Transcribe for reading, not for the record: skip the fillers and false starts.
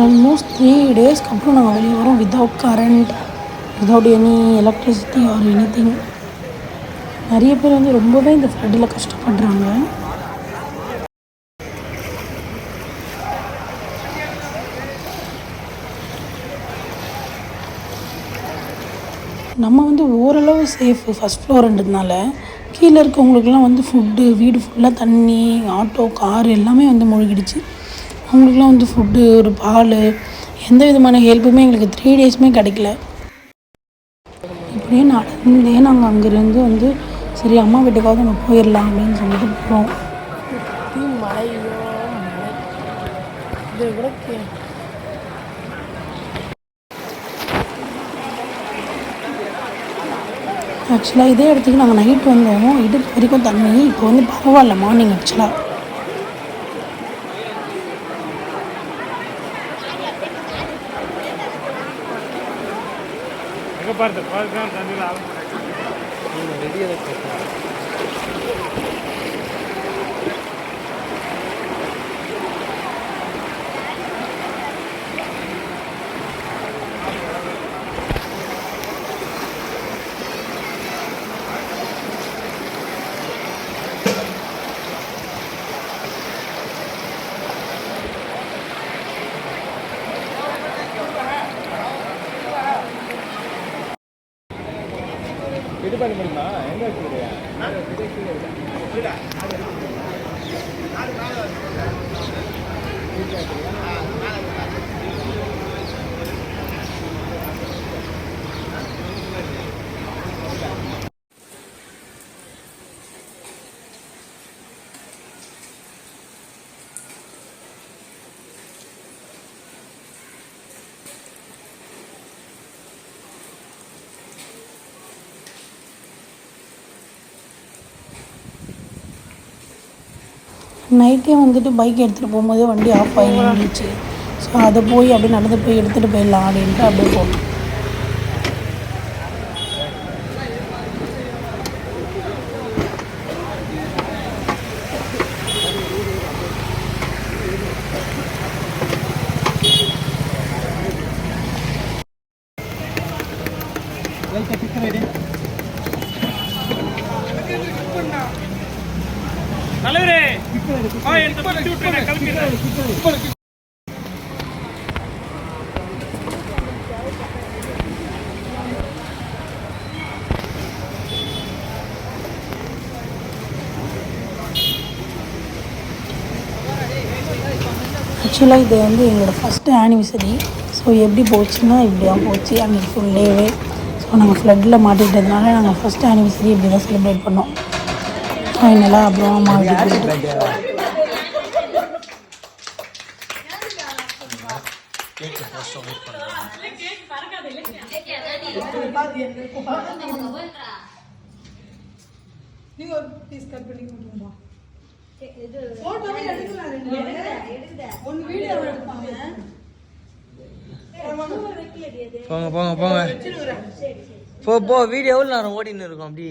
Almost 3 டேஸ்க்கு அப்புறம் நாங்கள் வெளியே வரோம் without current, without any electricity or any thing. நிறைய பேர் வந்து ரொம்பவே இந்த ஃப்ளட்டில் கஷ்டப்படுறாங்க. நம்ம வந்து ஓரளவு சேஃபு ஃபஸ்ட் ஃப்ளோர்ன்றதுனால கீழே இருக்கவங்களுக்குலாம் வந்து ஃபுட்டு, வீடு ஃபுல்லாக தண்ணி, ஆட்டோ, கார் எல்லாமே வந்து மூழ்கிடுச்சு. அவங்களுக்குலாம் வந்து ஃபுட்டு, ஒரு பால், எந்த விதமான ஹெல்ப்புமே எங்களுக்கு 3 டேஸுமே கிடைக்கல. இப்படியே நடந்தே நாங்கள் அங்கேருந்து வந்து சரி அம்மா வீட்டுக்காவது நம்ம போயிடலாம் அப்படின்னு சொல்லிட்டு போகிறோம். மழையோ மழை இது கூட ஆக்சுவலாக இதே இடத்துக்கு நாங்கள் நைட் வந்தோம். இடுப்பு வரைக்கும் தண்ணி. இப்போ வந்து பரவாயில்ல மார்னிங் ஆக்சுவலாக. இது பண்ண முடியுமா? எங்க வச்சுக்கிறியா? நைட்டே வந்துட்டு பைக் எடுத்துகிட்டு போகும்போது வண்டி ஆஃப் ஆகி நின்றுச்சு. ஸோ அதை போய் அப்படியே நடந்து போய் எடுத்துகிட்டு போயிடலாம் அப்படின்ட்டு அப்படியே போகணும். ஆக்சுவலாக இது வந்து எங்களோட ஃபஸ்ட்டு ஆனிவர்சரி. ஸோ எப்படி போச்சுன்னா இப்படியா போச்சு அன்றைக்கி ஃபுல் டேவே. ஸோ நாங்கள் ஃப்ளட்டில் மாட்டிக்கிட்டதுனால நாங்கள் ஃபஸ்ட் ஆனிவர்சரி இப்படி தான் செலிப்ரேட் பண்ணோம். ஃபைனலாக அப்புறம் அம்மா வீட்டுக்கு போயிட்டு போங்க போங்க போங்க போ வீடியோ எவ்வளோ நேரம் ஓடின்னு இருக்கும் அப்படி